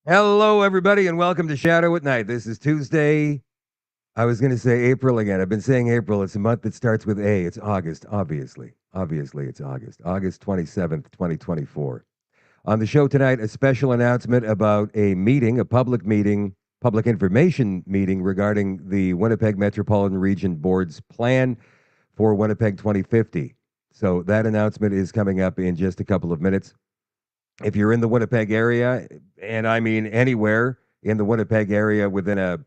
Hello, everybody, and welcome to Shadow at Night. This is Tuesday. I was going to say April again. I've been saying April. It's a month that starts with A. It's August, obviously. Obviously, it's August. August 27th, 2024. On the show tonight, a special announcement about a meeting, a public meeting, public information meeting regarding the Winnipeg Metropolitan Region Board's plan for Winnipeg 2050. So that announcement is coming up in just a couple of minutes. If you're in the Winnipeg area, and I mean anywhere in the Winnipeg area within a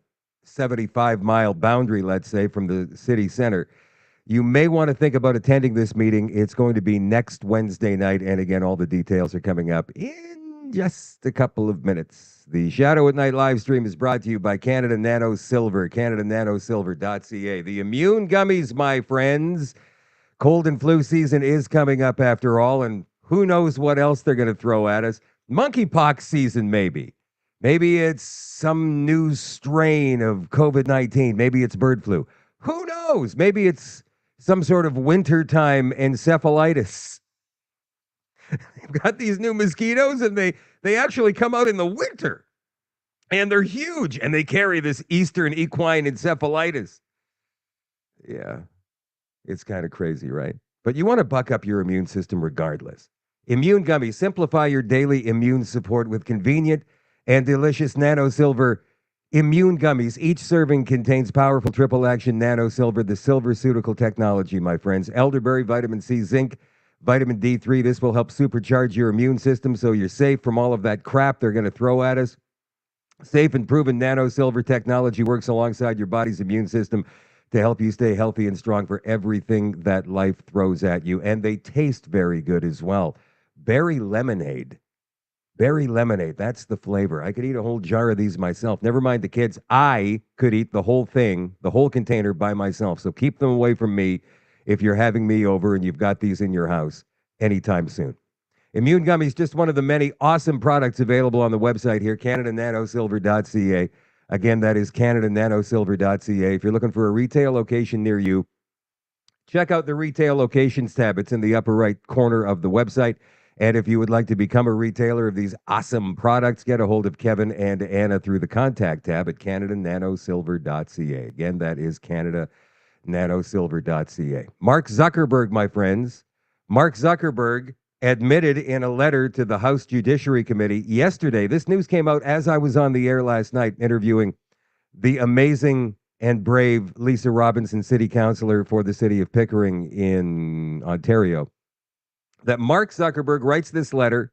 75-mile boundary, let's say, from the city center, you may want to think about attending this meeting. It's going to be next Wednesday night, and again, all the details are coming up in just a couple of minutes. The Shadow at Night live stream is brought to you by Canada Nano Silver, CanadaNanoSilver.ca. The immune gummies, my friends. Cold and flu season is coming up after all, and who knows what else they're going to throw at us. Monkeypox season, maybe. Maybe it's some new strain of COVID-19. Maybe it's bird flu. Who knows? Maybe it's some sort of wintertime encephalitis. They've got these new mosquitoes, and they actually come out in the winter. And they're huge, and they carry this eastern equine encephalitis. Yeah, it's kind of crazy, right? But you want to buck up your immune system regardless. Immune Gummies. Simplify your daily immune support with convenient and delicious Nano Silver Immune Gummies. Each serving contains powerful triple action Nano Silver, the silverceutical technology, my friends. Elderberry, vitamin C, zinc, vitamin D3. This will help supercharge your immune system so you're safe from all of that crap they're going to throw at us. Safe and proven Nano Silver technology works alongside your body's immune system to help you stay healthy and strong for everything that life throws at you. And they taste very good as well. Berry lemonade. Berry lemonade. That's the flavor. I could eat a whole jar of these myself. Never mind the kids. I could eat the whole thing, the whole container by myself. So keep them away from me if you're having me over and you've got these in your house anytime soon. Immune Gummies, just one of the many awesome products available on the website here, CanadaNanoSilver.ca. Again, that is CanadaNanoSilver.ca. If you're looking for a retail location near you, check out the retail locations tab. It's in the upper right corner of the website. And if you would like to become a retailer of these awesome products, get a hold of Kevin and Anna through the contact tab at CanadaNanoSilver.ca. Again, that is CanadaNanoSilver.ca. Mark Zuckerberg, my friends. Mark Zuckerberg admitted in a letter to the House Judiciary Committee yesterday. This news came out as I was on the air last night interviewing the amazing and brave Lisa Robinson, city councillor for the city of Pickering in Ontario, that Mark Zuckerberg writes this letter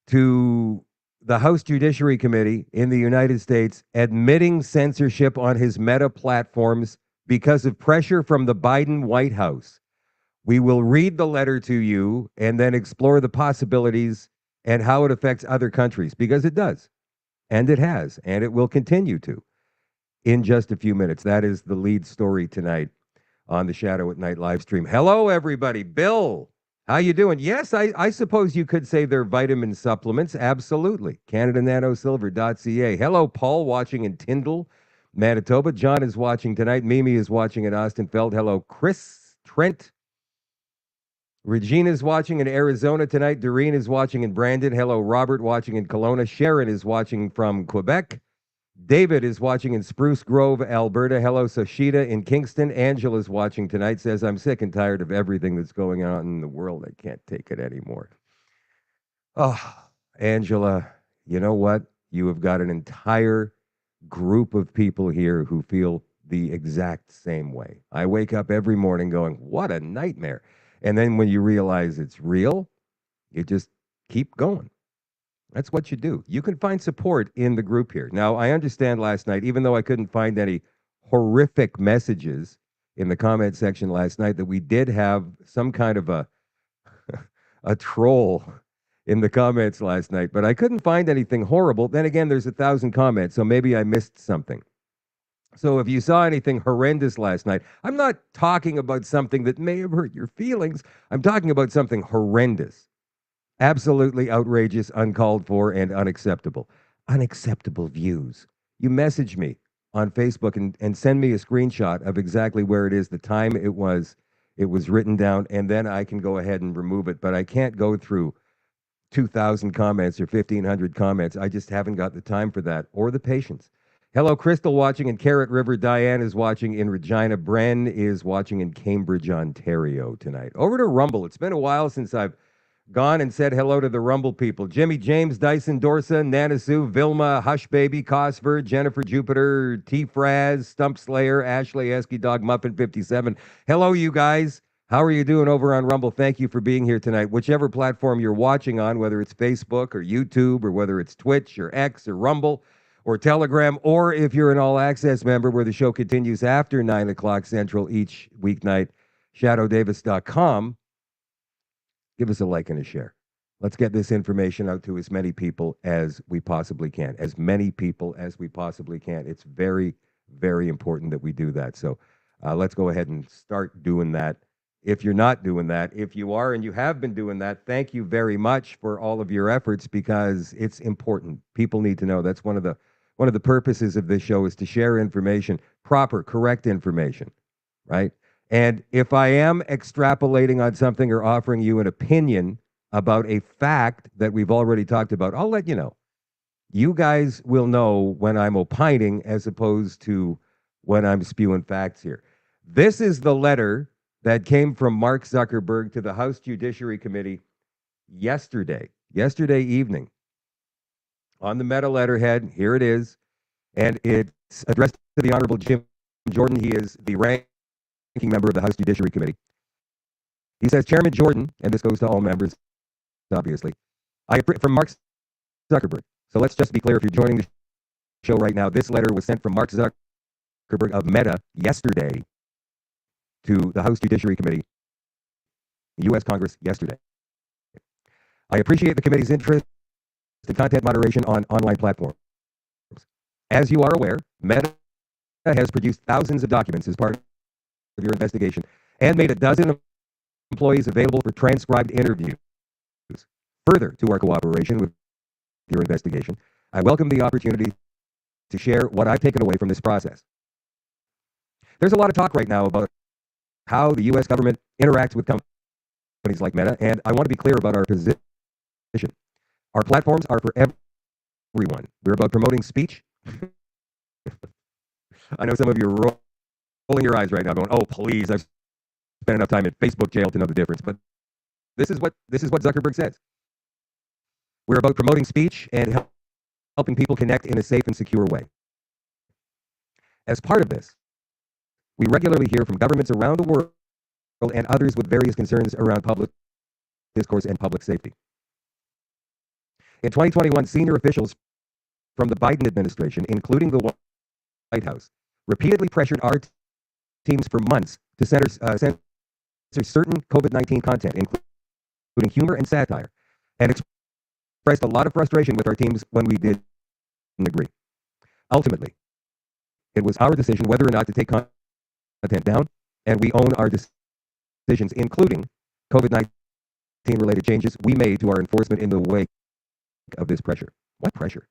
to the House Judiciary Committee in the United States admitting censorship on his Meta platforms because of pressure from the Biden White House. We will read the letter to you and then explore the possibilities and how it affects other countries, because it does, and it has, and it will continue to in just a few minutes. That is the lead story tonight on the Shadow at Night live stream. Hello, everybody. Bill, how you doing? Yes, I suppose you could say they're vitamin supplements. Absolutely. CanadaNanoSilver.ca. Hello, Paul, watching in Tyndall, Manitoba. John is watching tonight. Mimi is watching in Austin Feld. Hello, Chris, Trent. Regina's watching in Arizona tonight. Doreen is watching in Brandon. Hello, Robert, watching in Kelowna. Sharon is watching from Quebec. David is watching in Spruce Grove, Alberta. Hello, Sashita in Kingston. Angela's watching tonight. Says, I'm sick and tired of everything that's going on in the world. I can't take it anymore. Oh, Angela, you know what? You have got an entire group of people here who feel the exact same way. I wake up every morning going, what a nightmare. And then when you realize it's real, you just keep going. That's what you do. You can find support in the group here. Now, I understand last night, even though I couldn't find any horrific messages in the comment section last night, that we did have some kind of a troll in the comments last night, but I couldn't find anything horrible. Then again, there's 1,000 comments, so maybe I missed something. So if you saw anything horrendous last night, I'm not talking about something that may have hurt your feelings. I'm talking about something horrendous. Absolutely outrageous, uncalled for, and unacceptable. Unacceptable views. You message me on Facebook and send me a screenshot of exactly where it is, the time it was written down, and then I can go ahead and remove it. But I can't go through 2,000 comments or 1,500 comments. I just haven't got the time for that or the patience. Hello, Crystal watching in Carrot River. Diane is watching in Regina. Bren is watching in Cambridge, Ontario tonight. Over to Rumble. It's been a while since I've gone and said hello to the Rumble people. Jimmy James, Dyson Dorsa, Nana Sue, Vilma, Hush Baby, Cosford, Jennifer Jupiter, T. Fraz, Stump Slayer, Ashley, Esky Dog, Muffin 57. Hello, you guys. How are you doing over on Rumble? Thank you for being here tonight. Whichever platform you're watching on, whether it's Facebook or YouTube or whether it's Twitch or X or Rumble or Telegram, or if you're an all-access member where the show continues after 9 o'clock Central each weeknight, shadowdavis.com. Give us a like and a share. Let's get this information out to as many people as we possibly can. As many people as we possibly can. It's very, very important that we do that. So let's go ahead and start doing that. If you're not doing that, if you are and you have been doing that, thank you very much for all of your efforts because it's important. People need to know. That's one of the purposes of this show is to share information, proper, correct information, right? And if I am extrapolating on something or offering you an opinion about a fact that we've already talked about, I'll let you know. You guys will know when I'm opining as opposed to when I'm spewing facts here. This is the letter that came from Mark Zuckerberg to the House Judiciary Committee yesterday evening. On the meta letterhead, here it is. And it's addressed to the Honorable Jim Jordan. He is the ranking member of the House Judiciary Committee. He says, Chairman Jordan, and this goes to all members, obviously, from Mark Zuckerberg. So let's just be clear, if you're joining the show right now, this letter was sent from Mark Zuckerberg of Meta yesterday to the House Judiciary Committee, the U.S. Congress yesterday. I appreciate the committee's interest in content moderation on online platforms. As you are aware, Meta has produced thousands of documents as part of your investigation and made a dozen employees available for transcribed interviews. Further to our cooperation with your investigation, I welcome the opportunity to share what I've taken away from this process. There's a lot of talk right now about how the U.S. government interacts with companies like Meta, and I want to be clear about our position. Our platforms are for everyone. We're about promoting speech. I know some of you are rolling your eyes right now going, oh, please, I've spent enough time in Facebook jail to know the difference. But this is what Zuckerberg says. We're about promoting speech and helping people connect in a safe and secure way. As part of this, we regularly hear from governments around the world and others with various concerns around public discourse and public safety. In 2021, senior officials from the Biden administration, including the White House, repeatedly pressured our teams for months to censor certain COVID-19 content, including humor and satire, and expressed a lot of frustration with our teams when we didn't agree. Ultimately, it was our decision whether or not to take content down, and we own our decisions, including COVID-19 related changes we made to our enforcement in the wake of this pressure. What pressure?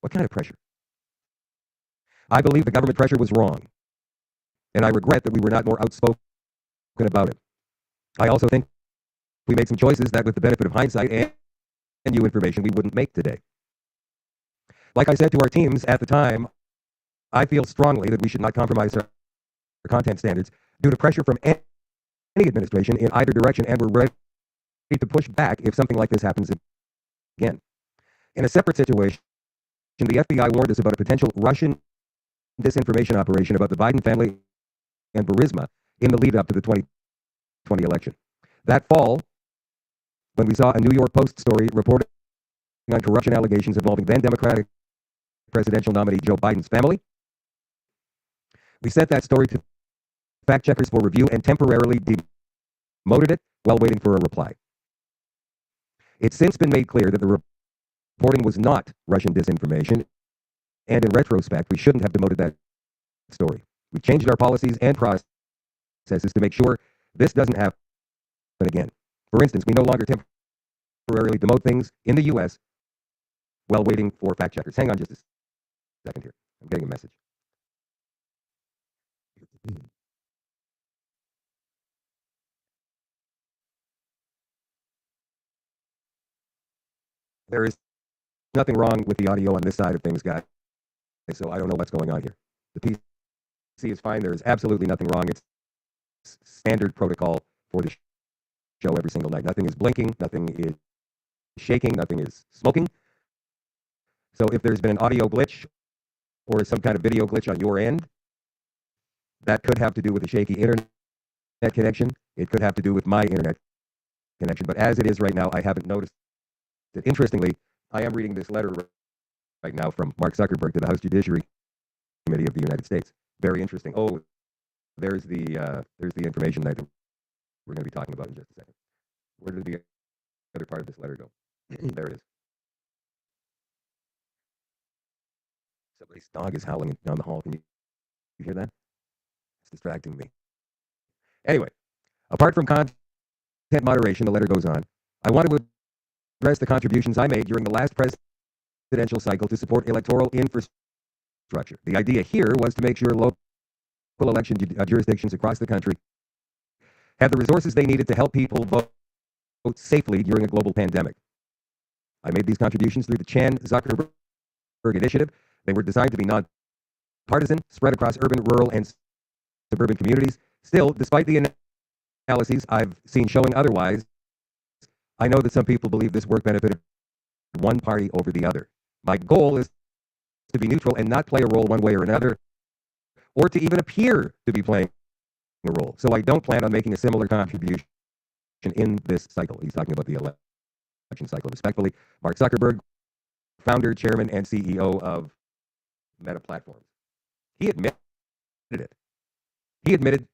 What kind of pressure? I believe the government pressure was wrong, and I regret that we were not more outspoken about it. I also think we made some choices that, with the benefit of hindsight and new information, we wouldn't make today. Like I said to our teams at the time, I feel strongly that we should not compromise our content standards due to pressure from any administration in either direction, and we're ready to push back if something like this happens again. In a separate situation, the FBI warned us about a potential Russian disinformation operation about the Biden family and Burisma in the lead up to the 2020 election. That fall, when we saw a New York Post story reporting on corruption allegations involving then Democratic presidential nominee Joe Biden's family, we sent that story to fact checkers for review and temporarily demoted it while waiting for a reply. It's since been made clear that the reporting was not Russian disinformation, and in retrospect, we shouldn't have demoted that story. We've changed our policies and processes to make sure this doesn't happen again. For instance, we no longer temporarily demote things in the U.S. while waiting for fact checkers. Hang on just a second here. I'm getting a message. There is nothing wrong with the audio on this side of things, guys. So I don't know what's going on here. The PC is fine. There is absolutely nothing wrong. It's standard protocol for the show every single night. Nothing is blinking. Nothing is shaking. Nothing is smoking. So if there's been an audio glitch or some kind of video glitch on your end, that could have to do with a shaky internet connection. It could have to do with my internet connection. But as it is right now, I haven't noticed it. Interestingly, I am reading this letter right now from Mark Zuckerberg to the House Judiciary Committee of the United States. Very interesting. Oh, there's the information that we're going to be talking about in just a second. Where did the other part of this letter go? There it is. Somebody's dog is howling down the hall. Can you hear that? It's distracting me. Anyway, apart from content moderation, the letter goes on. I want to address the contributions I made during the last presidential cycle to support electoral infrastructure. The idea here was to make sure local election jurisdictions across the country had the resources they needed to help people vote safely during a global pandemic. I made these contributions through the Zuckerberg initiative. They were designed to be non-partisan, spread across urban, rural, and suburban communities. Still, despite the analyses I've seen showing otherwise, I know that some people believe this work benefited one party over the other. My goal is to be neutral and not play a role one way or another, or to even appear to be playing a role. So I don't plan on making a similar contribution in this cycle. He's talking about the election cycle. Respectfully, Mark Zuckerberg, founder, chairman, and CEO of Meta Platforms. He admitted it. He admitted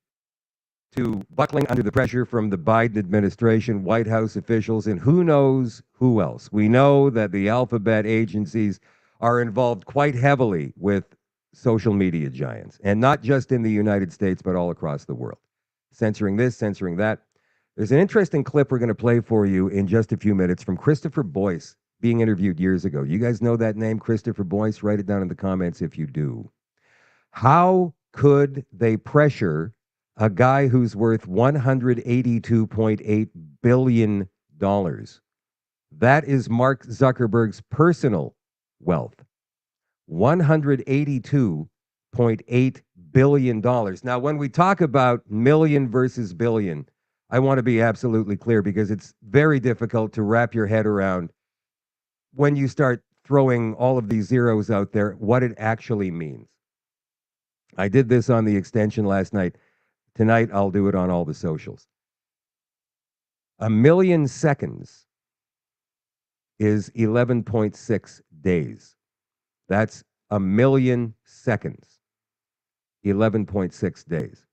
to buckling under the pressure from the Biden administration, White House officials, and who knows who else. We know that the alphabet agencies are involved quite heavily with social media giants, and not just in the United States, but all across the world. Censoring this, censoring that. There's an interesting clip we're going to play for you in just a few minutes from Christopher Boyce, being interviewed years ago. You guys know that name, Christopher Boyce? Write it down in the comments if you do. How could they pressure a guy who's worth $182.8 billion? That is Mark Zuckerberg's personal wealth. $182.8 billion. Now, when we talk about million versus billion, I want to be absolutely clear because it's very difficult to wrap your head around when you start throwing all of these zeros out there, what it actually means. I did this on the extension last night. Tonight, I'll do it on all the socials. 1,000,000 seconds is 11.6 days. That's 1,000,000 seconds, 11.6 days.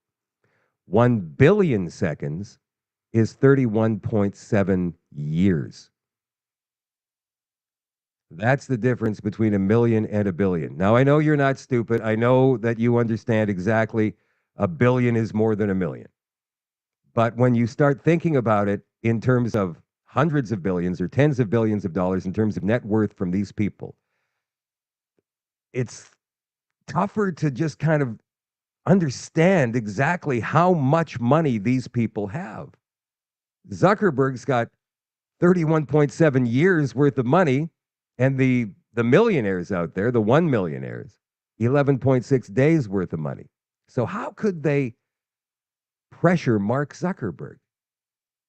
1 billion seconds is 31.7 years. That's the difference between 1,000,000 and 1,000,000,000. Now, I know you're not stupid. I know that you understand exactly 1,000,000,000 is more than 1,000,000. But when you start thinking about it in terms of hundreds of billions or tens of billions of dollars in terms of net worth from these people, it's tougher to just kind of understand exactly how much money these people have. Zuckerberg's got 31.7 years worth of money, and the millionaires out there, the 1 millionaires, 11.6 days worth of money. So how could they pressure Mark Zuckerberg?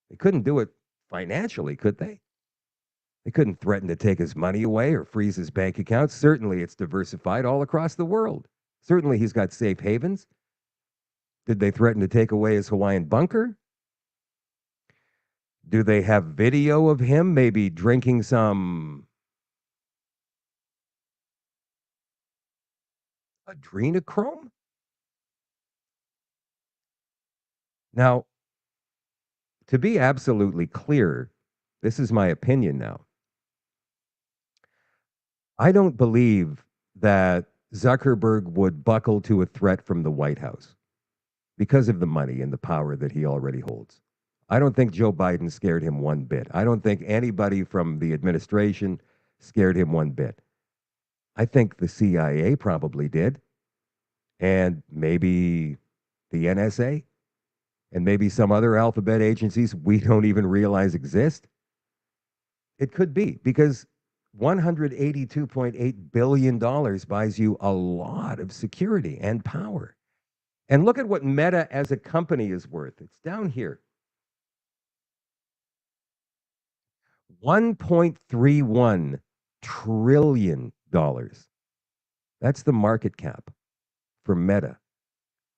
They couldn't do it financially, could they? They couldn't threaten to take his money away or freeze his bank accounts. Certainly it's diversified all across the world. Certainly he's got safe havens. Did they threaten to take away his Hawaiian bunker? Do they have video of him maybe drinking some adrenochrome? Now, to be absolutely clear, this is my opinion now. I don't believe that Zuckerberg would buckle to a threat from the White House because of the money and the power that he already holds. I don't think Joe Biden scared him one bit. I don't think anybody from the administration scared him one bit. I think the CIA probably did, and maybe the NSA, and maybe some other alphabet agencies we don't even realize exist. It could be, because $182.8 billion buys you a lot of security and power. And look at what Meta as a company is worth. It's down here. $1.31 trillion. That's the market cap for Meta,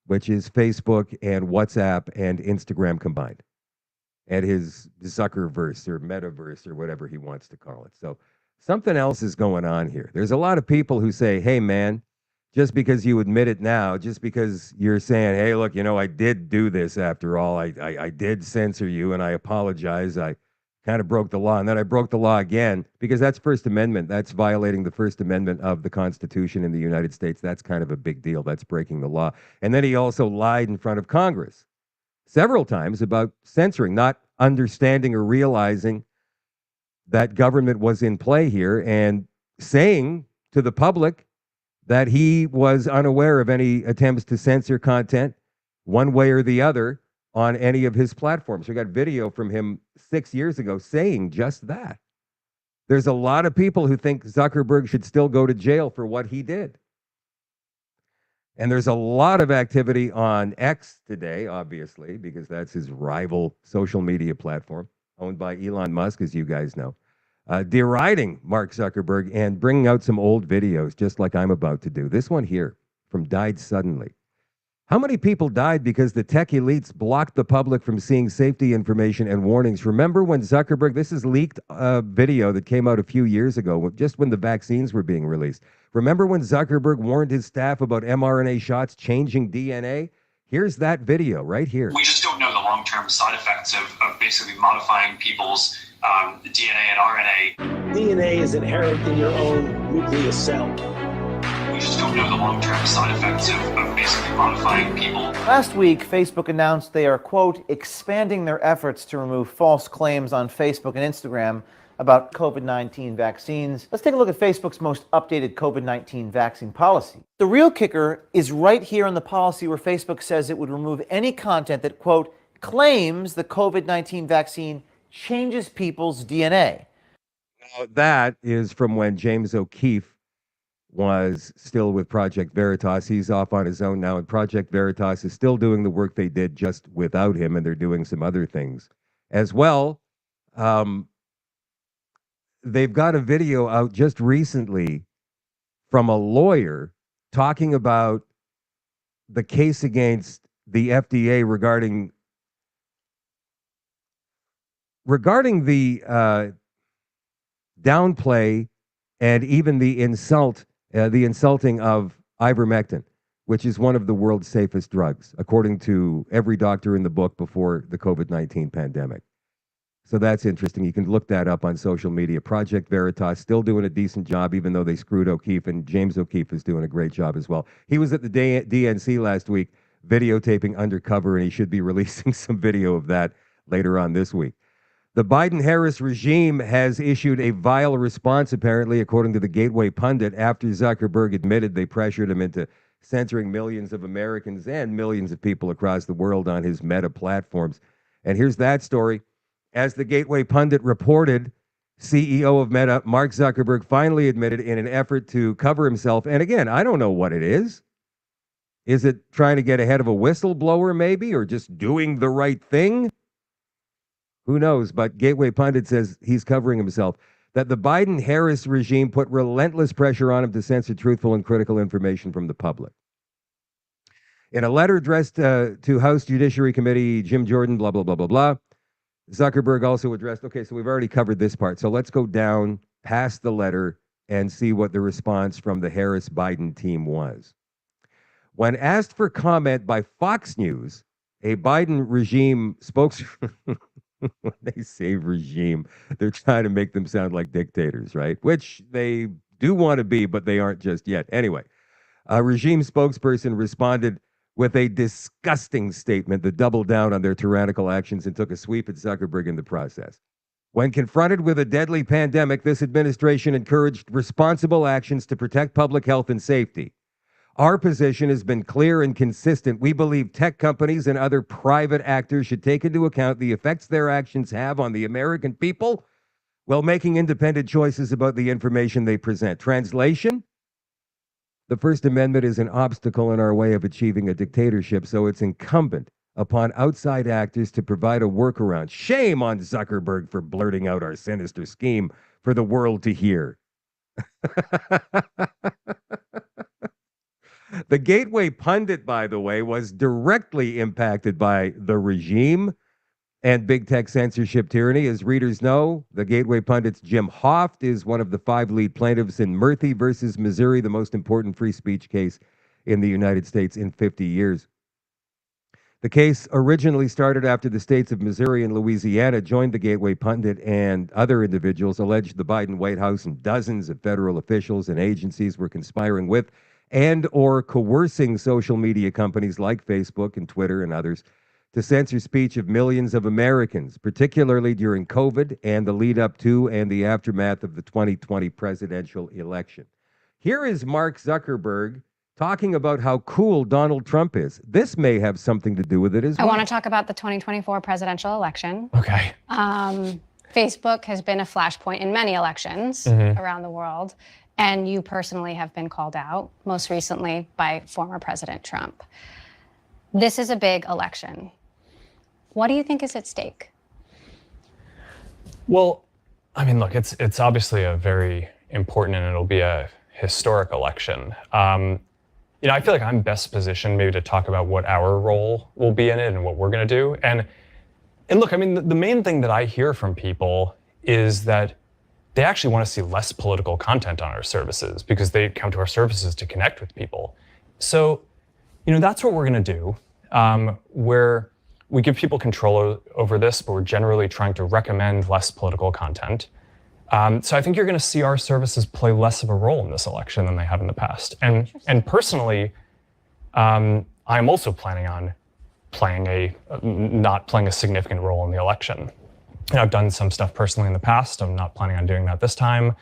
which is Facebook and WhatsApp and Instagram combined, and his Zuckerverse or Metaverse or whatever he wants to call it. So something else is going on here. There's a lot of people who say, hey, man, just because you admit it now, just because you're saying, hey, look, I did do this after all. I did censor you, and I apologize. I kind of broke the law, and then I broke the law again, because that's First Amendment. That's violating the First Amendment of the Constitution in the United States. That's kind of a big deal. That's breaking the law. And then he also lied in front of Congress several times about censoring, not understanding or realizing that government was in play here, and saying to the public that he was unaware of any attempts to censor content one way or the other on any of his platforms. We got video from him 6 years ago saying just that. There's a lot of people who think Zuckerberg should still go to jail for what he did. And there's a lot of activity on X today, obviously, because that's his rival social media platform, owned by Elon Musk, as you guys know, deriding Mark Zuckerberg and bringing out some old videos, just like I'm about to do. This one here from Died Suddenly. How many people died because the tech elites blocked the public from seeing safety information and warnings? Remember when Zuckerberg, this is leaked video that came out a few years ago, just when the vaccines were being released. Remember when Zuckerberg warned his staff about mRNA shots changing DNA? Here's that video right here. We just don't know the long-term side effects of basically modifying people's DNA and RNA. DNA is inherent in your own nucleus cell. We just don't know the long-term side effects of basically modifying people. Last week, Facebook announced they are, quote, expanding their efforts to remove false claims on Facebook and Instagram about COVID-19 vaccines. Let's take a look at Facebook's most updated COVID-19 vaccine policy. The real kicker is right here in the policy where Facebook says it would remove any content that, quote, claims the COVID-19 vaccine changes people's DNA. Now, that is from when James O'Keefe was still with Project Veritas. He's off on his own now, and Project Veritas is still doing the work they did just without him, and they're doing some other things as well. They've got a video out just recently from a lawyer talking about the case against the FDA regarding the downplay and even the insulting of ivermectin, which is one of the world's safest drugs, according to every doctor in the book before the COVID-19 pandemic. So that's interesting. You can look that up on social media. Project Veritas still doing a decent job, even though they screwed O'Keefe, and James O'Keefe is doing a great job as well. He was at the DNC last week videotaping undercover, and he should be releasing some video of that later on this week. The Biden-Harris regime has issued a vile response, apparently, according to the Gateway Pundit, after Zuckerberg admitted they pressured him into censoring millions of Americans and millions of people across the world on his Meta platforms. And here's that story. As the Gateway Pundit reported, CEO of Meta, Mark Zuckerberg, finally admitted in an effort to cover himself. And again, I don't know what it is. Is it trying to get ahead of a whistleblower, maybe, or just doing the right thing? Who knows? But Gateway Pundit says he's covering himself. That the Biden-Harris regime put relentless pressure on him to censor truthful and critical information from the public. In a letter addressed to House Judiciary Committee, Jim Jordan, blah, blah, blah, blah, blah, Zuckerberg also addressed, okay, so we've already covered this part. So let's go down past the letter and see what the response from the Harris-Biden team was. When asked for comment by Fox News, a Biden regime spokesman, when they say regime, they're trying to make them sound like dictators, right? Which they do want to be, but they aren't just yet. Anyway, a regime spokesperson responded with a disgusting statement that doubled down on their tyrannical actions and took a sweep at Zuckerberg in the process. When confronted with a deadly pandemic, this administration encouraged responsible actions to protect public health and safety. Our position has been clear and consistent. We believe tech companies and other private actors should take into account the effects their actions have on the American people while making independent choices about the information they present. Translation? The First Amendment is an obstacle in our way of achieving a dictatorship, so it's incumbent upon outside actors to provide a workaround. Shame on Zuckerberg for blurting out our sinister scheme for the world to hear. The Gateway pundit, by the way, was directly impacted by the regime and big tech censorship tyranny. As readers know, the Gateway pundit's Jim Hoft is one of the 5 lead plaintiffs in Murphy versus Missouri, the most important free speech case in the United States in 50 years. The case originally started after the states of Missouri and Louisiana joined the Gateway pundit, and other individuals alleged the Biden White House and dozens of federal officials and agencies were conspiring with and or coercing social media companies like Facebook and Twitter and others to censor speech of millions of Americans, particularly during COVID and the lead up to and the aftermath of the 2020 presidential election. Here is Mark Zuckerberg talking about how cool Donald Trump is. This may have something to do with it as well. I want to talk about the 2024 presidential election. Okay. Facebook has been a flashpoint in many elections around the world, and you personally have been called out, most recently by former President Trump. This is a big election. What do you think is at stake? Well, I mean, look, it's obviously a very important and it'll be a historic election. I feel like I'm best positioned maybe to talk about what our role will be in it and what we're going to do. And look, I mean, the main thing that I hear from people is that they actually want to see less political content on our services because they come to our services to connect with people. So, that's what we're going to do, where we give people control over this, but we're generally trying to recommend less political content. So I think you're going to see our services play less of a role in this election than they have in the past. And personally, I'm also planning on not playing a significant role in the election. And I've done some stuff personally in the past. I'm not planning on doing that this time.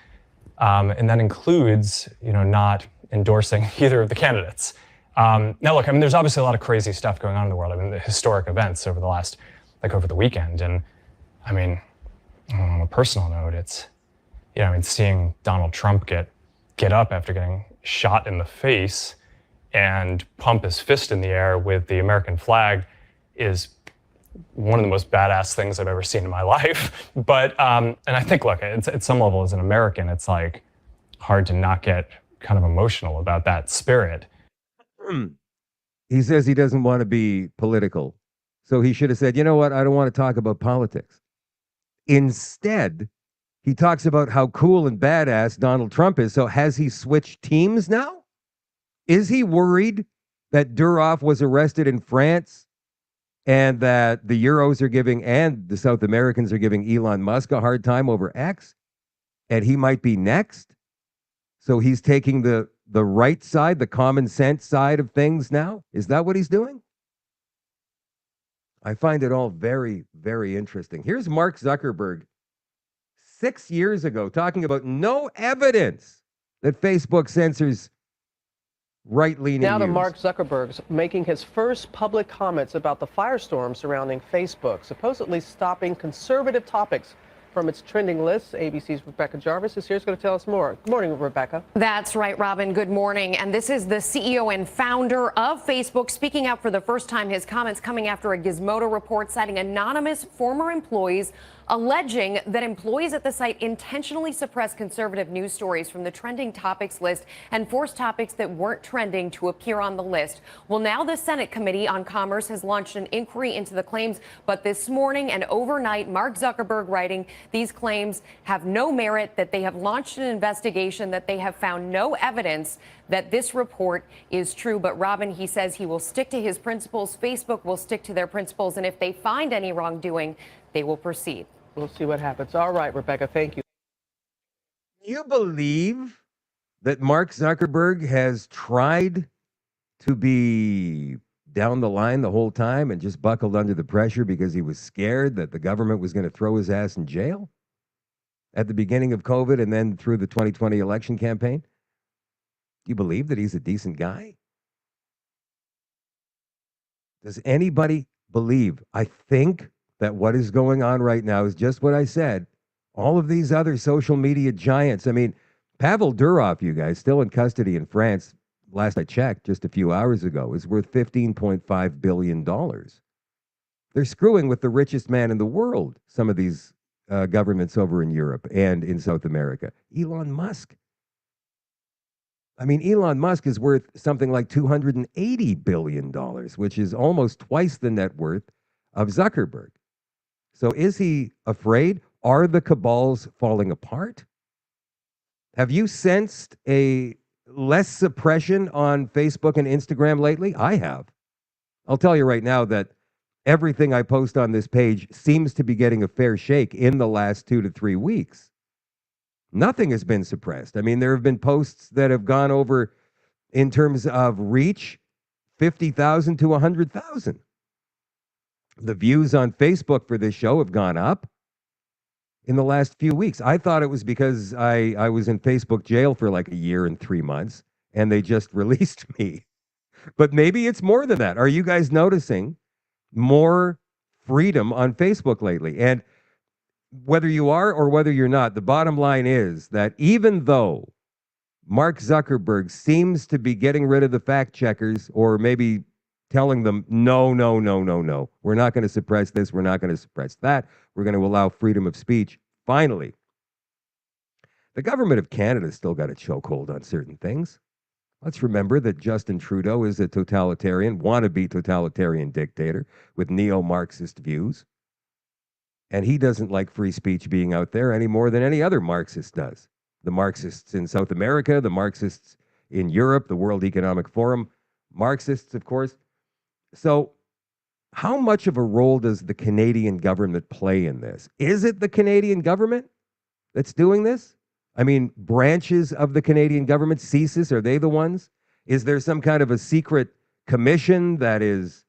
And that includes, not endorsing either of the candidates. Now, look, I mean, there's obviously a lot of crazy stuff going on in the world. I mean, the historic events over the weekend. And I mean, on a personal note, it's, seeing Donald Trump get up after getting shot in the face and pump his fist in the air with the American flag is one of the most badass things I've ever seen in my life. But, and I think, look, at some level as an American, it's like hard to not get kind of emotional about that spirit. He says he doesn't want to be political. So he should have said, you know what? I don't want to talk about politics. Instead, he talks about how cool and badass Donald Trump is. So has he switched teams now? Is he worried that Durov was arrested in France and that the Euros are giving and the South Americans are giving Elon Musk a hard time over X? And he might be next? So he's taking the right side, the common sense side of things now? Is that what he's doing? I find it all very, very interesting. Here's Mark Zuckerberg 6 years ago talking about no evidence that Facebook censors right-leaning Now to news. Mark Zuckerberg's making his first public comments about the firestorm surrounding Facebook, supposedly stopping conservative topics from its trending list. ABC's Rebecca Jarvis is here. She's going to tell us more. Good morning, Rebecca. That's right, Robin. Good morning. And this is the CEO and founder of Facebook speaking out for the first time. His comments coming after a Gizmodo report citing anonymous former employees alleging that employees at the site intentionally suppressed conservative news stories from the trending topics list and forced topics that weren't trending to appear on the list. Well, now the Senate Committee on Commerce has launched an inquiry into the claims, but this morning and overnight, Mark Zuckerberg writing these claims have no merit, that they have launched an investigation, that they have found no evidence that this report is true. But Robin, he says he will stick to his principles. Facebook will stick to their principles. And if they find any wrongdoing, they will proceed. We'll see what happens. All right, Rebecca, thank you. You believe that Mark Zuckerberg has tried to be down the line the whole time and just buckled under the pressure because he was scared that the government was going to throw his ass in jail at the beginning of COVID and then through the 2020 election campaign? You believe that he's a decent guy? Does anybody believe? I think that what is going on right now is just what I said. all of these other social media giants. I mean, Pavel Durov, you guys, still in custody in France, last I checked just a few hours ago, is worth $15.5 billion. They're screwing with the richest man in the world, some of these governments over in Europe and in South America. Elon Musk. I mean, Elon Musk is worth something like $280 billion, which is almost twice the net worth of Zuckerberg. So is he afraid? Are the cabals falling apart? Have you sensed a less suppression on Facebook and Instagram lately? I have. I'll tell you right now that everything I post on this page seems to be getting a fair shake in the last 2 to 3 weeks. Nothing has been suppressed. I mean, there have been posts that have gone over, in terms of reach, 50,000 to 100,000. The views on Facebook for this show have gone up in the last few weeks. I thought it was because I was in Facebook jail for like a year and 3 months, and they just released me. But maybe it's more than that. Are you guys noticing more freedom on Facebook lately? And whether you are or whether you're not, the bottom line is that even though Mark Zuckerberg seems to be getting rid of the fact checkers, or maybe telling them, no, we're not going to suppress this, we're not going to suppress that, we're going to allow freedom of speech. Finally, the government of Canada still got a chokehold on certain things. Let's remember that Justin Trudeau is a totalitarian, wannabe totalitarian dictator with neo-Marxist views. And he doesn't like free speech being out there any more than any other Marxist does. The Marxists in South America, the Marxists in Europe, the World Economic Forum, Marxists, of course. So how much of a role does the Canadian government play in this? Is it the Canadian government that's doing this? I mean, branches of the Canadian government, CSIS, are they the ones? Is there some kind of a secret commission that is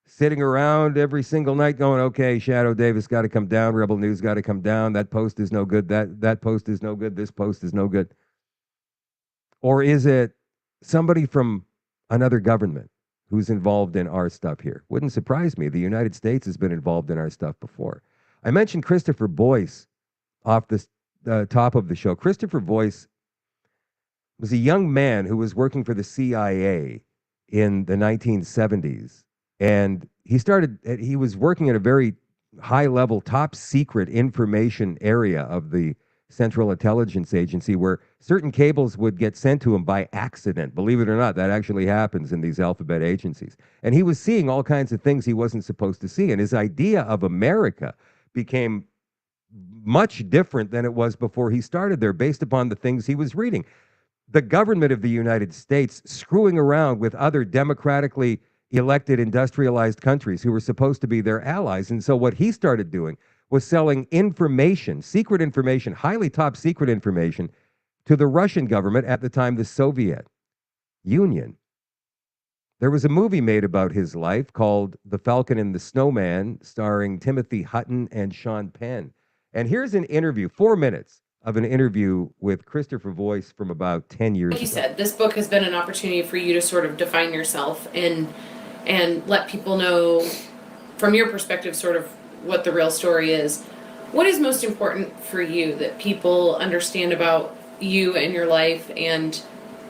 sitting around every single night going, okay, Shadow Davis got to come down, Rebel News got to come down, that post is no good, that post is no good, this post is no good? Or is it somebody from another government who's involved in our stuff here? Wouldn't surprise me. The United States has been involved in our stuff before. I mentioned Christopher Boyce off the top of the show. Christopher Boyce was a young man who was working for the CIA in the 1970s. And he was working at a very high level, top secret information area of the Central Intelligence Agency, where certain cables would get sent to him by accident. Believe it or not, that actually happens in these alphabet agencies. And he was seeing all kinds of things he wasn't supposed to see. And his idea of America became much different than it was before he started there, based upon the things he was reading. The government of the United States screwing around with other democratically elected industrialized countries who were supposed to be their allies. And so what he started doing was selling information, secret information, highly top secret information, to the Russian government, at the time the Soviet Union. There was a movie made about his life called The Falcon and the Snowman, starring Timothy Hutton and Sean Penn. And here's an interview, 4 minutes of an interview with Christopher Boyce from about 10 years ago. Like you said, this book has been an opportunity for you to sort of define yourself and let people know from your perspective sort of what the real story is. What is most important for you that people understand about you and your life, and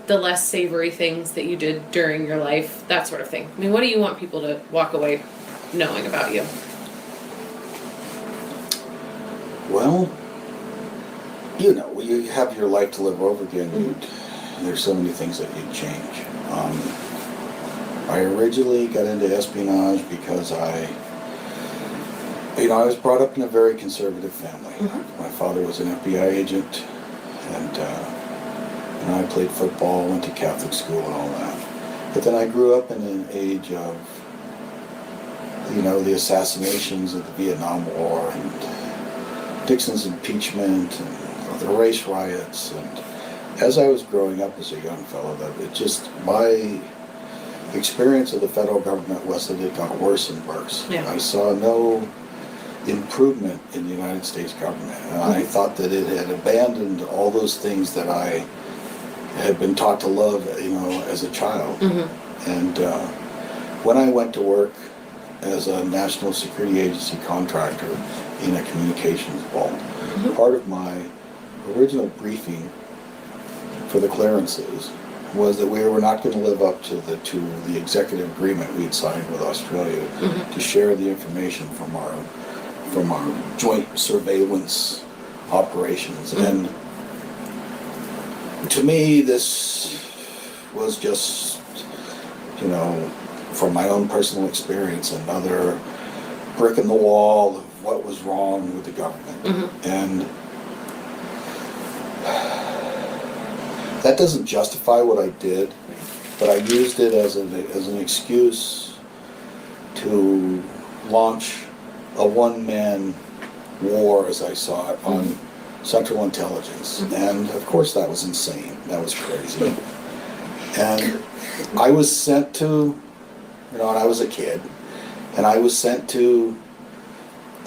the less savory things that you did during your life, that sort of thing? I mean, what do you want people to walk away knowing about you? Well, you know, you have your life to live over again. There's so many things that you'd change. I originally got into espionage because I was brought up in a very conservative family. My father was an FBI agent, and I played football, went to Catholic school and all that. But then I grew up in an age of, the assassinations of the Vietnam War and Nixon's impeachment and the race riots. And as I was growing up as a young fellow, my experience of the federal government was that it got worse and worse. Yeah. I saw no improvement in the United States government. And I thought that it had abandoned all those things that I had been taught to love, as a child. And when I went to work as a National Security Agency contractor in a communications vault, part of my original briefing for the clearances was that we were not going to live up to the executive agreement we had signed with Australia to share the information from our joint surveillance operations. And to me, this was just, from my own personal experience, another brick in the wall of what was wrong with the government. And that doesn't justify what I did, but I used it as an excuse to launch a one-man war, as I saw it, on Central Intelligence. And of course that was insane. That was crazy. And I was sent to, and I was a kid, and I was sent to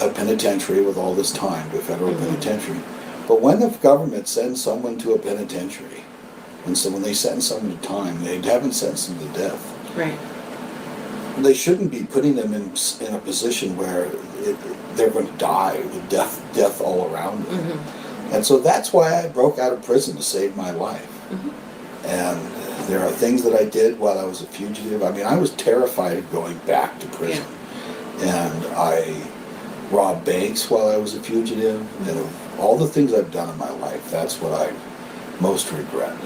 a penitentiary with all this time, to a federal penitentiary. But when the government sends someone to a penitentiary, and so when they sentence someone to time, they haven't sentenced them to death. Right. They shouldn't be putting them in a position where they're going to die with death all around them. And so that's why I broke out of prison, to save my life. And there are things that I did while I was a fugitive. I mean, I was terrified of going back to prison. And I robbed banks while I was a fugitive. And of all the things I've done in my life, that's what I most regret.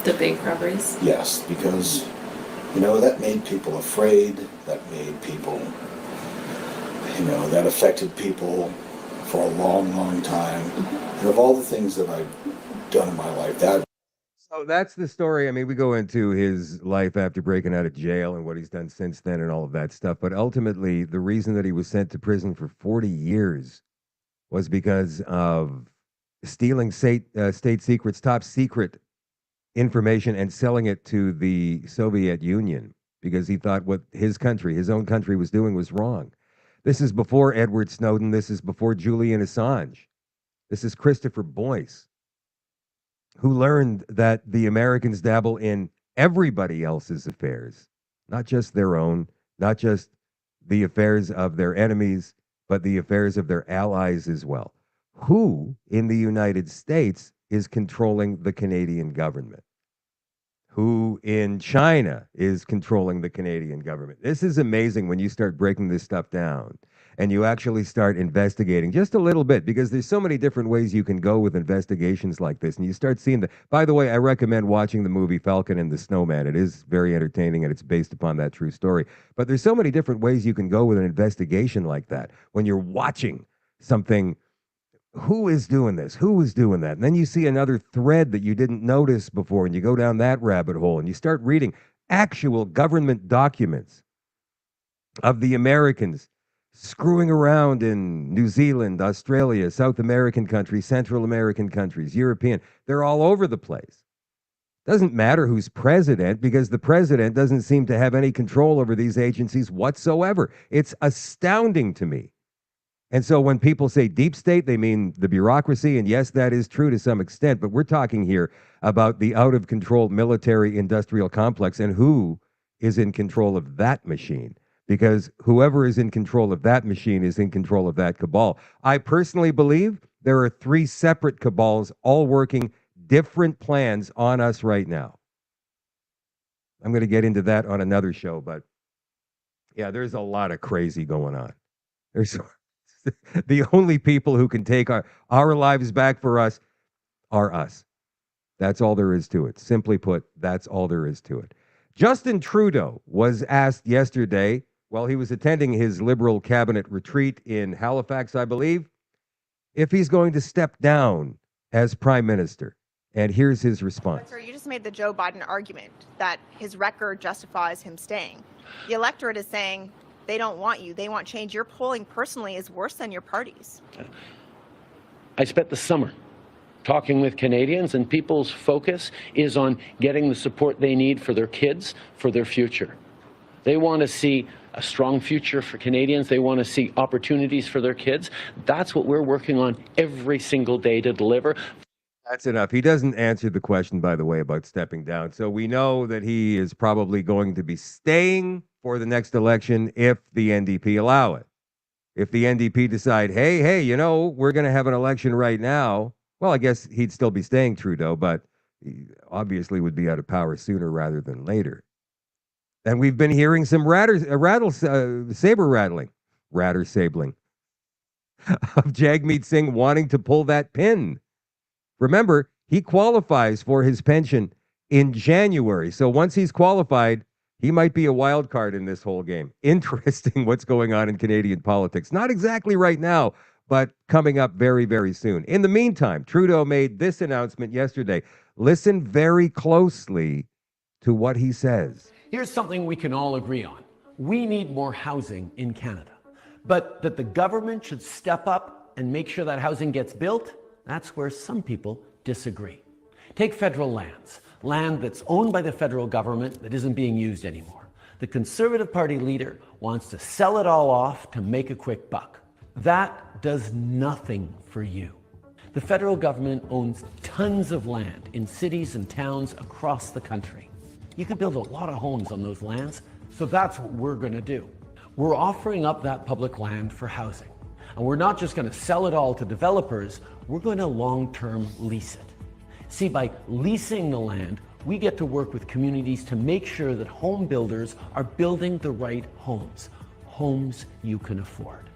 The bank robberies? Yes, because, that made people afraid. That made people, that affected people for a long, long time. And of all the things that I've done in my life, So that's the story. I mean, we go into his life after breaking out of jail and what he's done since then and all of that stuff. But ultimately, the reason that he was sent to prison for 40 years was because of stealing state secrets, top secret information, and selling it to the Soviet Union because he thought what his own country was doing was wrong. This is before Edward Snowden. This is before Julian Assange. This is Christopher Boyce, who learned that the Americans dabble in everybody else's affairs, not just their own, not just the affairs of their enemies, but the affairs of their allies as well. Who in the United States is controlling the Canadian government? Who in China is controlling the Canadian government? This is amazing when you start breaking this stuff down and you actually start investigating just a little bit, because there's so many different ways you can go with investigations like this. And you start seeing by the way, I recommend watching the movie Falcon and the Snowman. It is very entertaining and it's based upon that true story. But there's so many different ways you can go with an investigation like that when you're watching something. Who is doing this? Who is doing that? And then you see another thread that you didn't notice before, and you go down that rabbit hole, and you start reading actual government documents of the Americans screwing around in New Zealand, Australia, South American countries, Central American countries, European. They're all over the place. Doesn't matter who's president, because the president doesn't seem to have any control over these agencies whatsoever. It's astounding to me. And so when people say deep state, they mean the bureaucracy. And yes, that is true to some extent. But we're talking here about the out of control military industrial complex and who is in control of that machine. Because whoever is in control of that machine is in control of that cabal. I personally believe there are 3 separate cabals all working different plans on us right now. I'm going to get into that on another show. But yeah, there's a lot of crazy going on. There's the only people who can take our lives back for us are us. That's all there is to it. Simply put, that's all there is to it. Justin Trudeau was asked yesterday, while he was attending his Liberal cabinet retreat in Halifax, I believe, if he's going to step down as Prime Minister. And here's his response. Sir, you just made the Joe Biden argument that his record justifies him staying. The electorate is saying they don't want you. They want change. Your polling personally is worse than your party's. I spent the summer talking with Canadians, and people's focus is on getting the support they need for their kids, for their future. They want to see a strong future for Canadians. They want to see opportunities for their kids. That's what we're working on every single day to deliver. That's enough. He doesn't answer the question, by the way, about stepping down. So we know that he is probably going to be staying for the next election if the NDP allow it. If the NDP decide, hey, we're going to have an election right now, well, I guess he'd still be staying, Trudeau, but he obviously would be out of power sooner rather than later. And we've been hearing some saber rattling of Jagmeet Singh wanting to pull that pin. Remember, he qualifies for his pension in January. So once he's qualified, he might be a wild card in this whole game. Interesting what's going on in Canadian politics. Not exactly right now, but coming up very, very soon. In the meantime, Trudeau made this announcement yesterday. Listen very closely to what he says. Here's something we can all agree on. We need more housing in Canada. But that the government should step up and make sure that housing gets built, that's where some people disagree. Take federal lands, land that's owned by the federal government that isn't being used anymore. The Conservative Party leader wants to sell it all off to make a quick buck. That does nothing for you. The federal government owns tons of land in cities and towns across the country. You can build a lot of homes on those lands, so that's what we're going to do. We're offering up that public land for housing. And we're not just going to sell it all to developers, we're going to long-term lease it. See, by leasing the land, we get to work with communities to make sure that home builders are building the right homes, homes you can afford.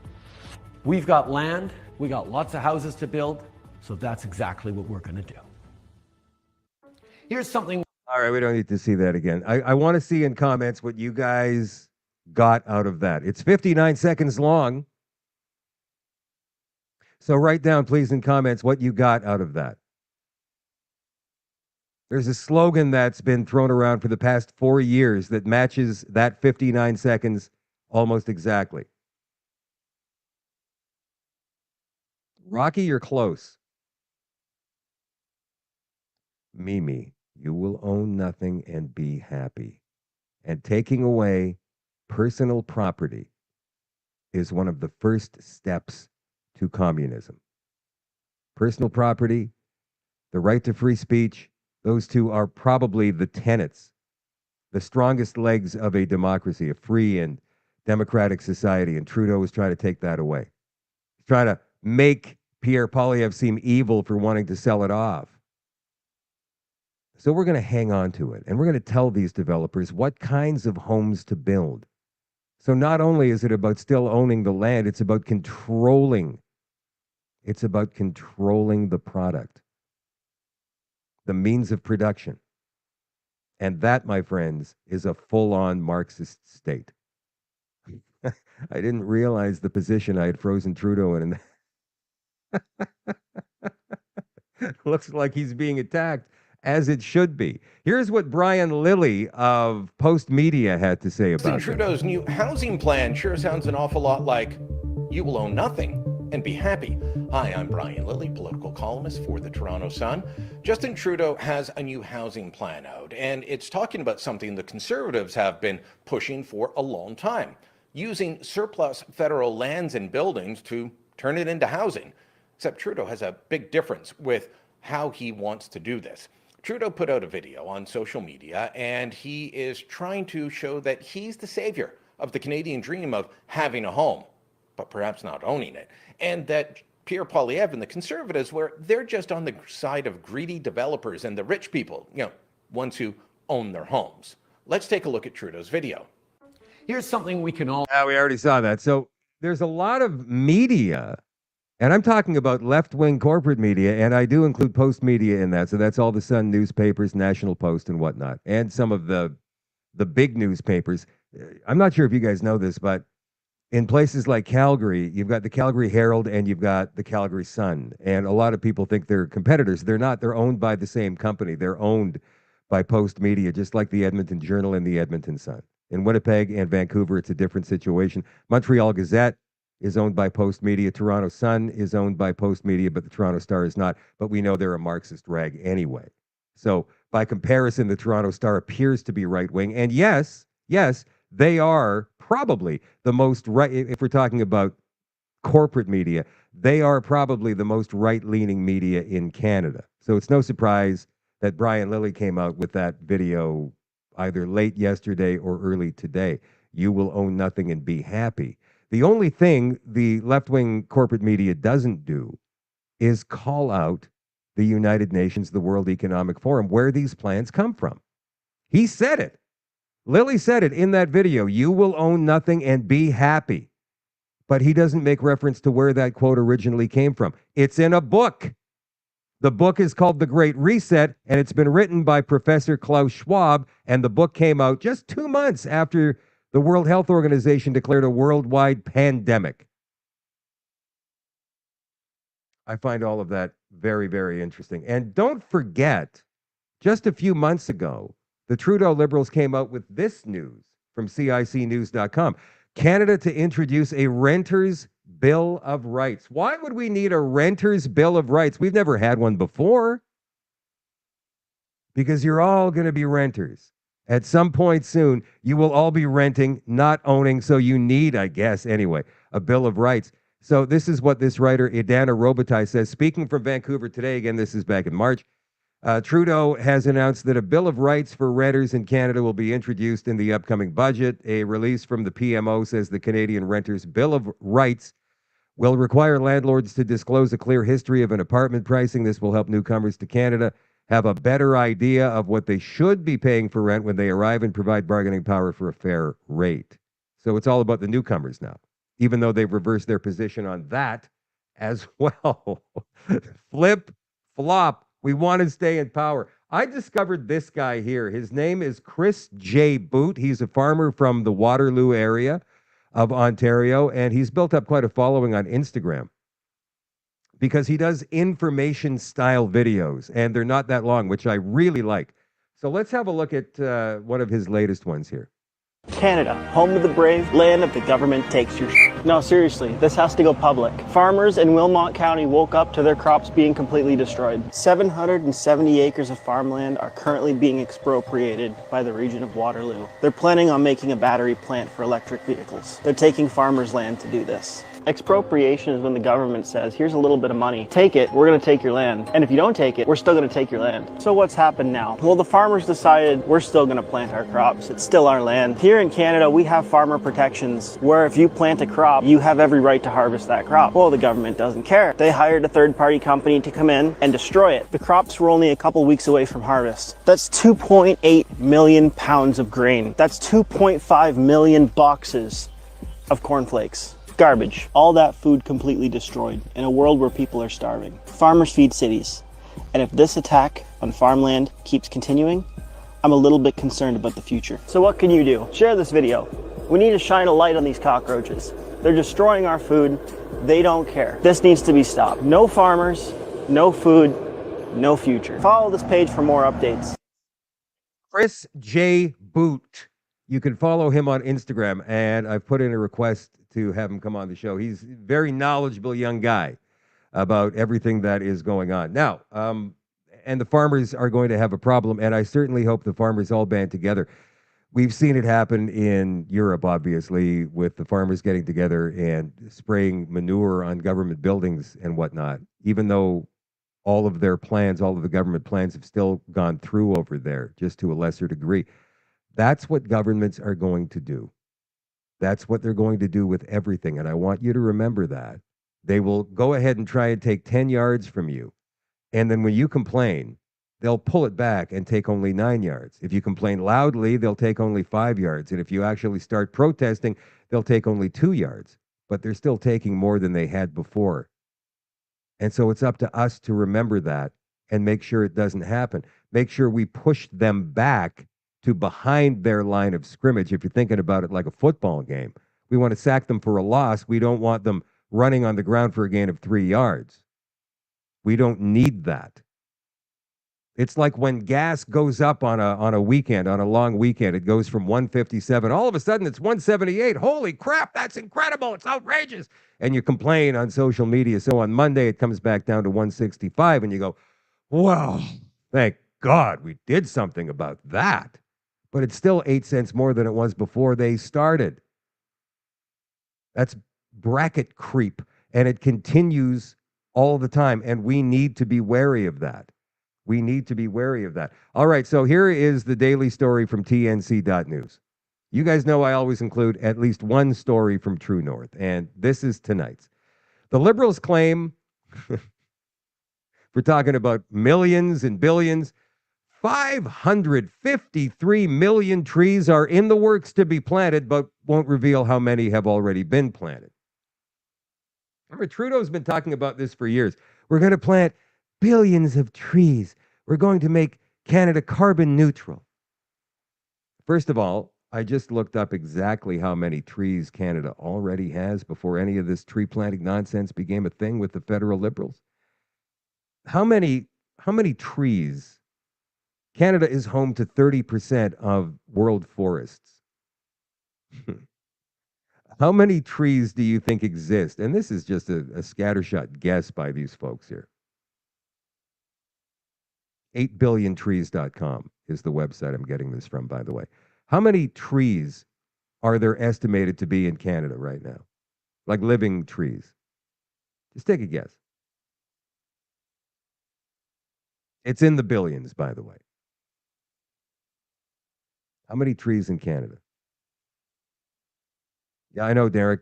We've got land, we got lots of houses to build, so that's exactly what we're going to do. Here's something. All right, we don't need to see that again. I want to see in comments what you guys got out of that. It's 59 seconds long. So write down, please, in comments what you got out of that. There's a slogan that's been thrown around for the past 4 years that matches that 59 seconds almost exactly. Rocky, you're close. Mimi, you will own nothing and be happy. And taking away personal property is one of the first steps to communism. Personal property, the right to free speech, those two are probably the tenets, the strongest legs of a democracy, a free and democratic society, and Trudeau is trying to take that away. He's trying to make Pierre Poilievre seem evil for wanting to sell it off. So we're going to hang on to it, and we're going to tell these developers what kinds of homes to build. So not only is it about still owning the land, it's about controlling. It's about controlling the product, the means of production. And that, my friends, is a full-on Marxist state. I didn't realize the position I had frozen Trudeau in. Looks like he's being attacked, as it should be. Here's what Brian Lilly of Post Media had to say about it. Trudeau's new housing plan sure sounds an awful lot like you will own nothing and be happy. Hi, I'm Brian Lilly, political columnist for the Toronto Sun. Justin Trudeau has a new housing plan out, and it's talking about something the Conservatives have been pushing for a long time, using surplus federal lands and buildings to turn it into housing. Except Trudeau has a big difference with how he wants to do this. Trudeau put out a video on social media, and he is trying to show that he's the savior of the Canadian dream of having a home, but perhaps not owning it. And that Pierre Poilievre and the Conservatives, where they're just on the side of greedy developers and the rich people, ones who own their homes. Let's take a look at Trudeau's video. Here's something we can all. We already saw that. So there's a lot of media, and I'm talking about left-wing corporate media, and I do include Post Media in that. So that's all the Sun newspapers, National Post, and whatnot, and some of the big newspapers. I'm not sure if you guys know this, but in places like Calgary, you've got the Calgary Herald and you've got the Calgary Sun. And a lot of people think they're competitors. They're not. They're owned by the same company. They're owned by Post Media, just like the Edmonton Journal and the Edmonton Sun. In Winnipeg and Vancouver, it's a different situation. Montreal Gazette is owned by Post Media. Toronto Sun is owned by Post Media, but the Toronto Star is not. But we know they're a Marxist rag anyway. So by comparison, the Toronto Star appears to be right-wing. And yes, they are probably the most right, if we're talking about corporate media, they are probably the most right-leaning media in Canada. So it's no surprise that Brian Lilly came out with that video either late yesterday or early today. You will own nothing and be happy. The only thing the left-wing corporate media doesn't do is call out the United Nations, the World Economic Forum, where these plans come from. He said it. Lily said it in that video. You will own nothing and be happy. But he doesn't make reference to where that quote originally came from. It's in a book. The book is called The Great Reset, and it's been written by Professor Klaus Schwab, and the book came out just 2 months after the World Health Organization declared a worldwide pandemic. I find all of that very, very interesting. And don't forget, just a few months ago, the Trudeau Liberals came out with this news from CICnews.com. Canada to introduce a renter's bill of rights. Why would we need a renter's bill of rights? We've never had one before. Because you're all going to be renters. At some point soon, you will all be renting, not owning. So you need, I guess, anyway, a bill of rights. So this is what this writer, Idana Robitaille, says. Speaking from Vancouver today, again, this is back in March, Trudeau has announced that a Bill of Rights for renters in Canada will be introduced in the upcoming budget. A release from the PMO says the Canadian Renters' Bill of Rights will require landlords to disclose a clear history of an apartment pricing. This will help newcomers to Canada have a better idea of what they should be paying for rent when they arrive and provide bargaining power for a fair rate. So it's all about the newcomers now, even though they've reversed their position on that as well. Flip, flop. We want to stay in power. I discovered this guy here. His name is Chris J. Boot. He's a farmer from the Waterloo area of Ontario, and he's built up quite a following on Instagram because he does information-style videos, and they're not that long, which I really like. So let's have a look at one of his latest ones here. Canada, home of the brave, land of the government takes your shit. No, seriously, this has to go public. Farmers in Wilmot County woke up to their crops being completely destroyed. 770 acres of farmland are currently being expropriated by the region of Waterloo. They're planning on making a battery plant for electric vehicles. They're taking farmers' land to do this. Expropriation is when the government says, here's a little bit of money, take it, we're going to take your land. And if you don't take it, we're still going to take your land. So what's happened now? Well, the farmers decided we're still going to plant our crops. It's still our land. Here in Canada, we have farmer protections where if you plant a crop, you have every right to harvest that crop. Well, the government doesn't care. They hired a third-party company to come in and destroy it. The crops were only a couple weeks away from harvest. That's 2.8 million pounds of grain. That's 2.5 million boxes of cornflakes. Garbage. All that food completely destroyed in a world where people are starving. Farmers feed cities. And if this attack on farmland keeps continuing, I'm a little bit concerned about the future. So what can you do? Share this video. We need to shine a light on these cockroaches. They're destroying our food. They don't care. This needs to be stopped. No farmers, no food, no future. Follow this page for more updates. Chris J. Boot. You can follow him on Instagram, and I've put in a request to have him come on the show. He's a very knowledgeable young guy about everything that is going on. Now, and the farmers are going to have a problem, and I certainly hope the farmers all band together. We've seen it happen in Europe, obviously, with the farmers getting together and spraying manure on government buildings and whatnot, even though all of their plans, all of the government plans have still gone through over there, just to a lesser degree. That's what governments are going to do. That's what they're going to do with everything. And I want you to remember that. They will go ahead and try and take 10 yards from you. And then when you complain, they'll pull it back and take only 9 yards. If you complain loudly, they'll take only 5 yards. And if you actually start protesting, they'll take only 2 yards. But they're still taking more than they had before. And so it's up to us to remember that and make sure it doesn't happen. Make sure we push them back to behind their line of scrimmage. If you're thinking about it like a football game, we want to sack them for a loss. We don't want them running on the ground for a gain of 3 yards. We don't need that. It's like when gas goes up on a weekend, on a long weekend, it goes from 157. All of a sudden, it's 178. Holy crap, that's incredible. It's outrageous. And you complain on social media. So on Monday, it comes back down to 165, and you go, wow, thank God we did something about that. But it's still 8 cents more than it was before they started. That's bracket creep, and it continues all the time, and we need to be wary of that. We need to be wary of that. All right, so here is the daily story from TNC.news. You guys know I always include at least one story from True North, and this is tonight's. The Liberals claim, we're talking about millions and billions, 553 million trees are in the works to be planted, but won't reveal how many have already been planted. Remember, Trudeau's been talking about this for years. We're going to plant billions of trees. We're going to make Canada carbon neutral. First of all, I just looked up exactly how many trees Canada already has before any of this tree planting nonsense became a thing with the federal Liberals. How many trees? Canada is home to 30% of world forests. How many trees do you think exist? And this is just a scattershot guess by these folks here. 8billiontrees.com is the website I'm getting this from, by the way. How many trees are there estimated to be in Canada right now? Like living trees. Just take a guess. It's in the billions, by the way. How many trees in Canada? Yeah, I know, Derek.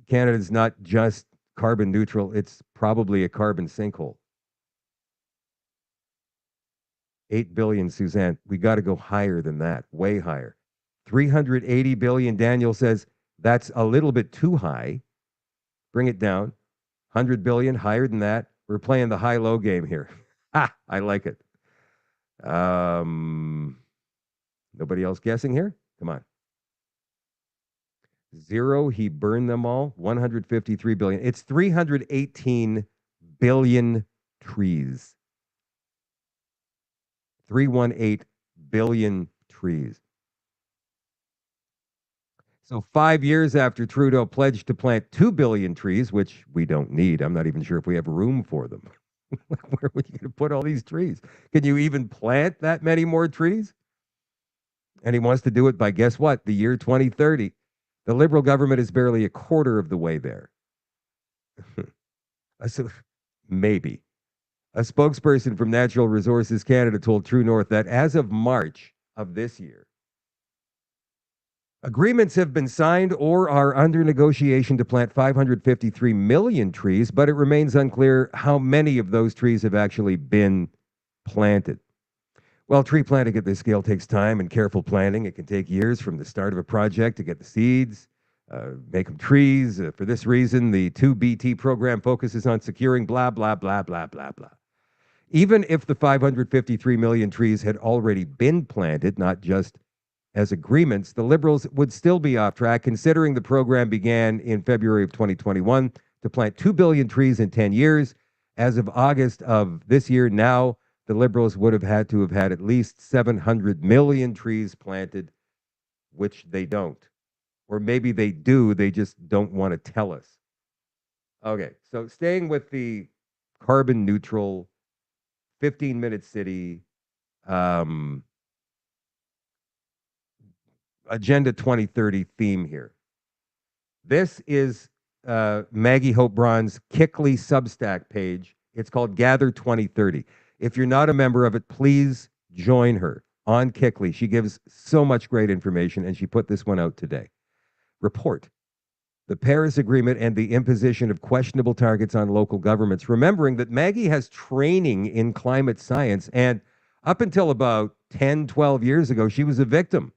Canada's not just carbon neutral. It's probably a carbon sinkhole. 8 billion, Suzanne. We got to go higher than that, way higher. 380 billion, Daniel says, that's a little bit too high. Bring it down. 100 billion, higher than that. We're playing the high-low game here. Ha, I like it. Nobody else guessing here? Come on. 0, he burned them all. 153 billion. It's 318 billion trees. 318 billion trees. So 5 years after Trudeau pledged to plant 2 billion trees, which we don't need, I'm not even sure if we have room for them. Where are we going to put all these trees? Can you even plant that many more trees? And he wants to do it by, guess what, the year 2030. The Liberal government is barely a quarter of the way there. So, maybe. A spokesperson from Natural Resources Canada told True North that as of March of this year, agreements have been signed or are under negotiation to plant 553 million trees, but it remains unclear how many of those trees have actually been planted. Well, tree planting at this scale takes time and careful planning. It can take years from the start of a project to get the seeds, make them trees. For this reason, the 2BT program focuses on securing blah, blah, blah, blah, blah, blah. Even if the 553 million trees had already been planted, not just as agreements, the Liberals would still be off track, considering the program began in February of 2021 to plant 2 billion trees in 10 years. As of August of this year, now the Liberals would have had to have had at least 700 million trees planted, which they don't. Or maybe they do, they just don't want to tell us. Okay, so staying with the carbon neutral 15-minute city Agenda 2030 theme here. This is Maggie Hope Braun's Kickley Substack page. It's called Gather 2030. If you're not a member of it, please join her on Kickley. She gives so much great information, and she put this one out today. Report. The Paris Agreement and the imposition of questionable targets on local governments, remembering that Maggie has training in climate science, and up until about 10, 12 years ago, she was a victim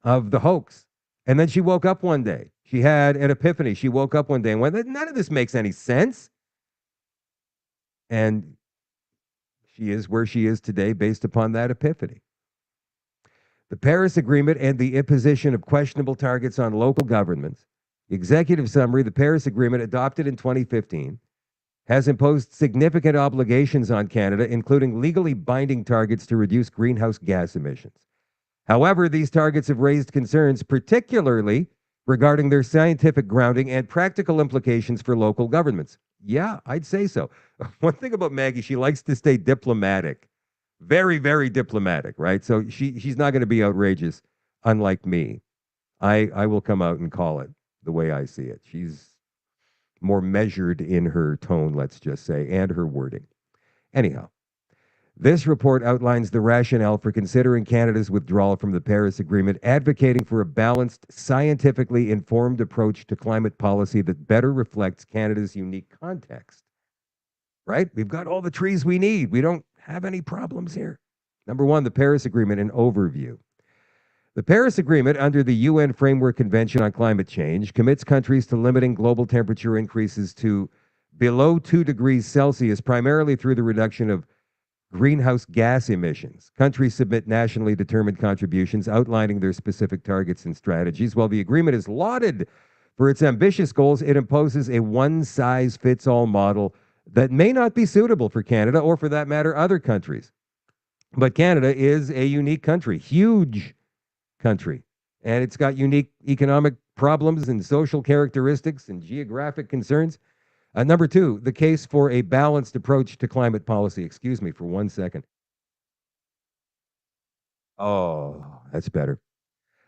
of the hoax. And then she woke up one day. She had an epiphany. She woke up one day and went, none of this makes any sense. And she is where she is today based upon that epiphany. The Paris Agreement and the imposition of questionable targets on local governments. Executive summary, the Paris Agreement, adopted in 2015, has imposed significant obligations on Canada, including legally binding targets to reduce greenhouse gas emissions. However, these targets have raised concerns, particularly regarding their scientific grounding and practical implications for local governments. Yeah, I'd say so. One thing about Maggie, she likes to stay diplomatic. Very, very diplomatic, right? So she's not going to be outrageous, unlike me. I will come out and call it the way I see it. She's more measured in her tone, let's just say, and her wording. Anyhow, This report outlines the rationale for considering Canada's withdrawal from the Paris Agreement, advocating for a balanced, scientifically informed approach to climate policy that better reflects Canada's unique context. Right? We've got all the trees we need. We don't have any problems here. Number one, the Paris Agreement, an overview. The Paris Agreement, under the UN Framework Convention on Climate Change, commits countries to limiting global temperature increases to below 2 degrees Celsius, primarily through the reduction of greenhouse gas emissions. Countries submit nationally determined contributions outlining their specific targets and strategies. While the agreement is lauded for its ambitious goals, it imposes a one-size-fits-all model that may not be suitable for Canada or, for that matter, other countries. But Canada is a unique country, huge country, and it's got unique economic problems and social characteristics and geographic concerns. Number two, the case for a balanced approach to climate policy. Excuse me for 1 second. Oh, that's better.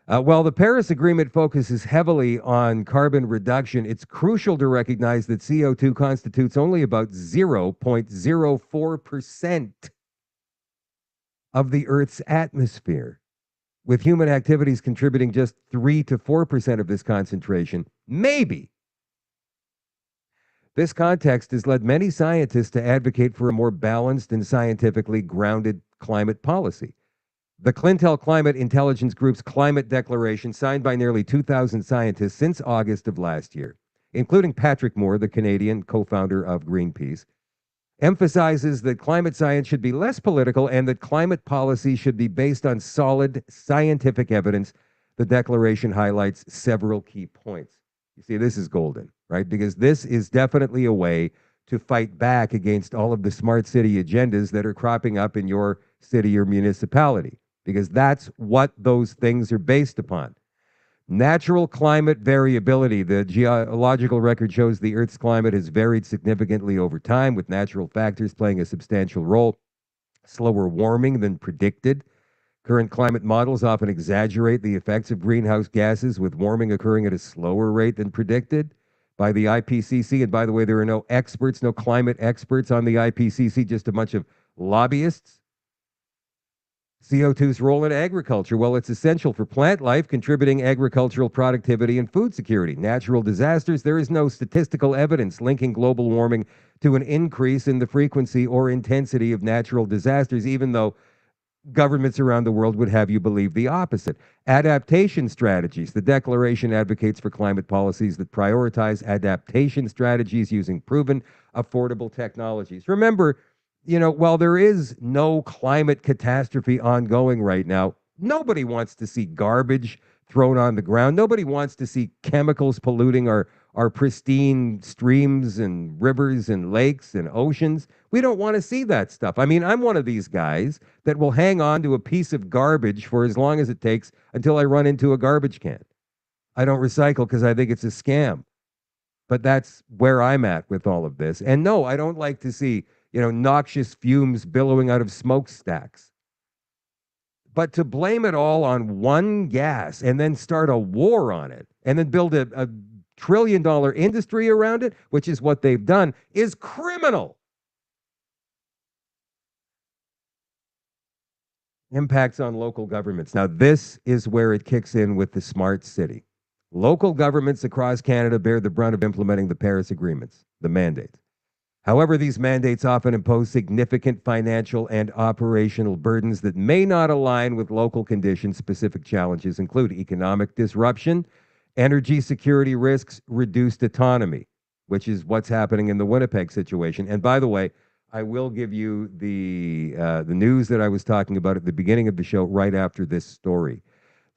While the Paris Agreement focuses heavily on carbon reduction, it's crucial to recognize that CO2 constitutes only about 0.04% of the Earth's atmosphere, with human activities contributing just 3 to 4% of this concentration. Maybe. This context has led many scientists to advocate for a more balanced and scientifically grounded climate policy. The Clintel Climate Intelligence Group's climate declaration, signed by nearly 2,000 scientists since August of last year, including Patrick Moore, the Canadian co-founder of Greenpeace, emphasizes that climate science should be less political and that climate policy should be based on solid scientific evidence. The declaration highlights several key points. You see, this is golden, right? Because this is definitely a way to fight back against all of the smart city agendas that are cropping up in your city or municipality, because that's what those things are based upon. Natural climate variability. The geological record shows the Earth's climate has varied significantly over time, with natural factors playing a substantial role. Slower warming than predicted. Current climate models often exaggerate the effects of greenhouse gases, with warming occurring at a slower rate than predicted by the IPCC. And by the way, there are no experts, no climate experts on the IPCC, just a bunch of lobbyists. CO2's role in agriculture. Well, it's essential for plant life, contributing agricultural productivity and food security. Natural disasters. There is no statistical evidence linking global warming to an increase in the frequency or intensity of natural disasters, even though governments around the world would have you believe the opposite. Adaptation strategies. The declaration advocates for climate policies that prioritize adaptation strategies using proven, affordable technologies. Remember, while there is no climate catastrophe ongoing right now, nobody wants to see garbage thrown on the ground. Nobody wants to see chemicals polluting our pristine streams and rivers and lakes and oceans. We don't want to see that stuff. I mean, I'm one of these guys that will hang on to a piece of garbage for as long as it takes until I run into a garbage can. I don't recycle because I think it's a scam. But that's where I'm at with all of this. And no, I don't like to see, noxious fumes billowing out of smokestacks. But to blame it all on one gas and then start a war on it and then build a trillion-dollar industry around it, which is what they've done, is criminal. Impacts on local governments. Now, this is where it kicks in with the smart city. Local governments across Canada bear the brunt of implementing the Paris agreements, the mandates. However, these mandates often impose significant financial and operational burdens that may not align with local conditions. Specific challenges include economic disruption, energy security risks, reduced autonomy, which is what's happening in the Winnipeg situation. And by the way, I will give you the news that I was talking about at the beginning of the show right after this story.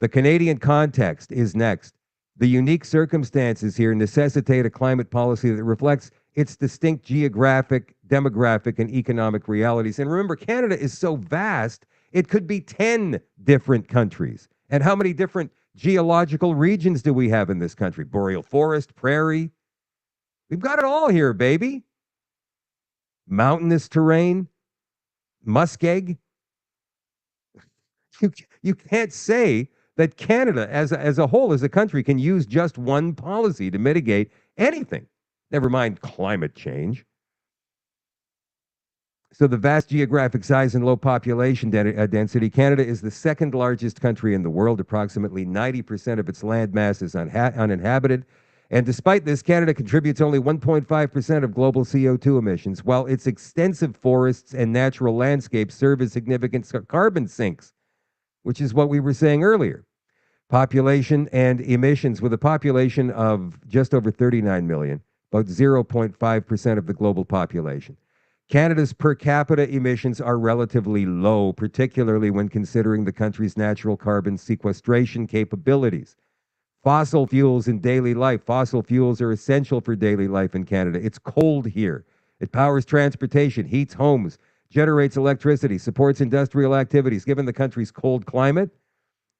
The Canadian context is next. The unique circumstances here necessitate a climate policy that reflects its distinct geographic, demographic, and economic realities. And remember, Canada is so vast, it could be 10 different countries. And how many different geological regions do we have in this country? Boreal forest, prairie. We've got it all here, baby. Mountainous terrain, muskeg. You can't say that Canada as a whole, as a country, can use just one policy to mitigate anything. Never mind climate change. So the vast geographic size and low population density, Canada is the second largest country in the world. Approximately 90% of its land mass is uninhabited. And despite this, Canada contributes only 1.5% of global CO2 emissions, while its extensive forests and natural landscapes serve as significant carbon sinks, which is what we were saying earlier. Population and emissions, with a population of just over 39 million, about 0.5% of the global population. Canada's per capita emissions are relatively low, particularly when considering the country's natural carbon sequestration capabilities. Fossil fuels in daily life. Fossil fuels are essential for daily life in Canada. It's cold here. It powers transportation, heats homes, generates electricity, supports industrial activities. Given the country's cold climate,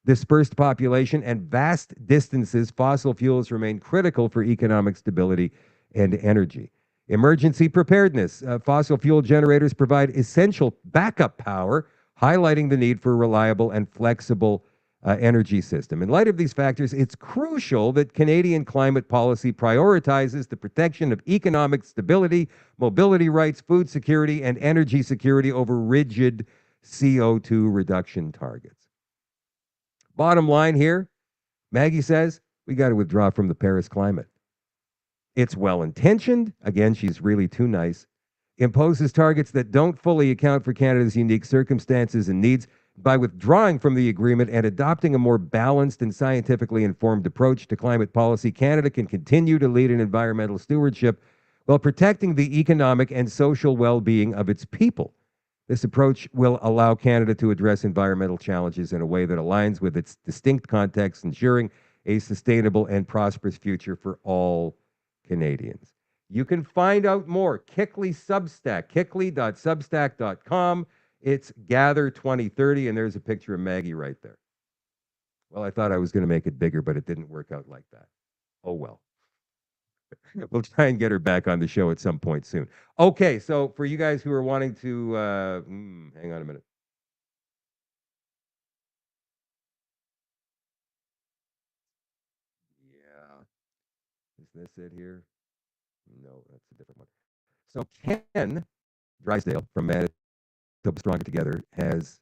dispersed population, and vast distances, fossil fuels remain critical for economic stability and energy. Emergency preparedness. Fossil fuel generators provide essential backup power, highlighting the need for a reliable and flexible energy system. In light of these factors, it's crucial that Canadian climate policy prioritizes the protection of economic stability, mobility rights, food security, and energy security over rigid CO2 reduction targets. Bottom line here, Maggie says, we got to withdraw from the Paris climate. It's well-intentioned. Again, she's really too nice. Imposes targets that don't fully account for Canada's unique circumstances and needs. By withdrawing from the agreement and adopting a more balanced and scientifically informed approach to climate policy, Canada can continue to lead in environmental stewardship while protecting the economic and social well-being of its people. This approach will allow Canada to address environmental challenges in a way that aligns with its distinct context, ensuring a sustainable and prosperous future for all Canadians. You can find out more. Kickley Substack, kickley.substack.com. It's Gather 2030, and there's a picture of Maggie right there. Well, I thought I was going to make it bigger, but it didn't work out like that. Oh, well. We'll try and get her back on the show at some point soon. Okay, so for you guys who are wanting to, hang on a minute. Yeah. Is this it here? No, that's a different one. So Ken Drysdale from Manitoba Stronger Together has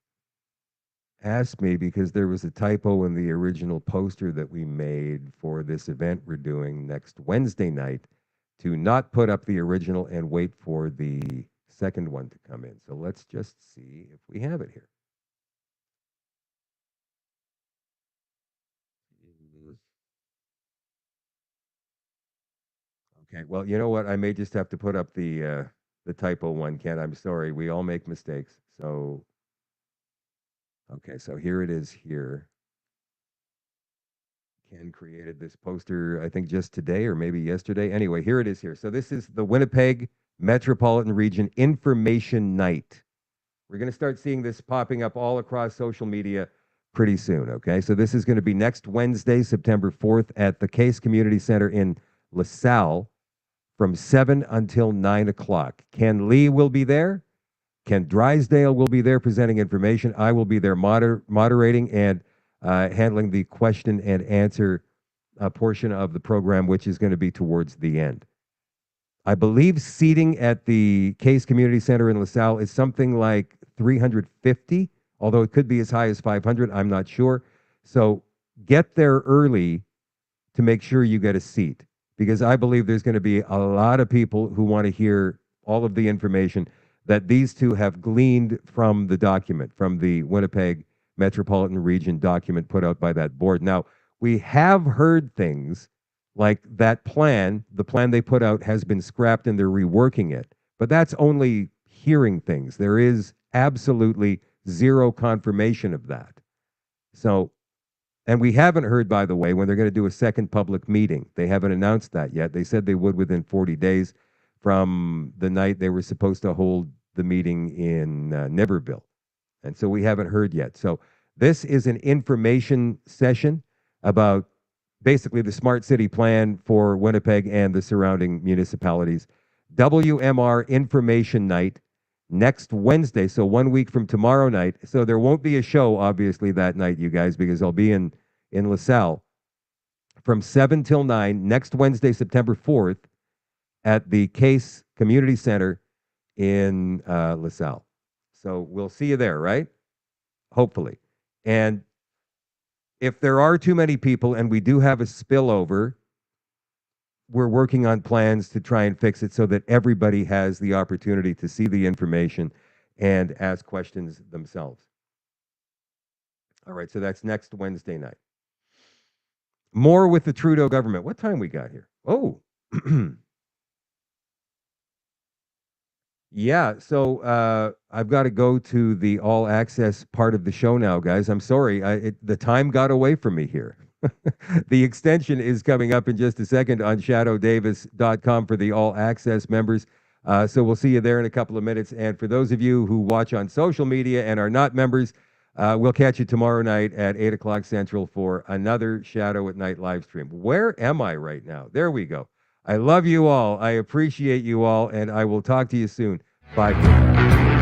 asked me, because there was a typo in the original poster that we made for this event we're doing next Wednesday night, to not put up the original and wait for the second one to come in. So let's just see if we have it here. Okay, well, you know what? I may just have to put up the typo one, Ken. I'm sorry. We all make mistakes. So, okay, so here it is here. Ken created this poster, I think just today or maybe yesterday. Anyway, here it is here. So this is the Winnipeg Metropolitan Region Information Night. We're going to start seeing this popping up all across social media pretty soon, okay? So this is going to be next Wednesday, September 4th at the Case Community Center in LaSalle from 7 until 9 o'clock. Ken Lee will be there. Ken Drysdale will be there presenting information. I will be there moderating and handling the question and answer portion of the program, which is going to be towards the end. I believe seating at the Case Community Center in LaSalle is something like 350, although it could be as high as 500. I'm not sure. So get there early to make sure you get a seat, because I believe there's going to be a lot of people who want to hear all of the information that these two have gleaned from the document, from the Winnipeg Metropolitan Region document put out by that board. Now, we have heard things like that plan, the plan they put out has been scrapped and they're reworking it. But that's only hearing things. There is absolutely zero confirmation of that. So, and we haven't heard, by the way, when they're going to do a second public meeting. They haven't announced that yet. They said they would within 40 days from the night they were supposed to hold the meeting in Niverville. And so we haven't heard yet. So this is an information session about basically the smart city plan for Winnipeg and the surrounding municipalities. WMR Information Night next Wednesday, so 1 week from tomorrow night. So there won't be a show, obviously, that night, you guys, because I'll be in LaSalle from 7 till 9 next Wednesday, September 4th, at the Case Community Center in LaSalle. So we'll see you there, right? Hopefully. And if there are too many people and we do have a spillover, we're working on plans to try and fix it so that everybody has the opportunity to see the information and ask questions themselves. All right, so that's next Wednesday night. More with the Trudeau government. What time we got here? Oh, yeah. So I've got to go to the all access part of the show now, guys. I'm sorry. The time got away from me here. The extension is coming up in just a second on shadowdavis.com for the all access members. So we'll see you there in a couple of minutes. And for those of you who watch on social media and are not members, we'll catch you tomorrow night at 8 o'clock Central for another Shadow at Night live stream. Where am I right now? There we go. I love you all. I appreciate you all, and I will talk to you soon. Bye for now.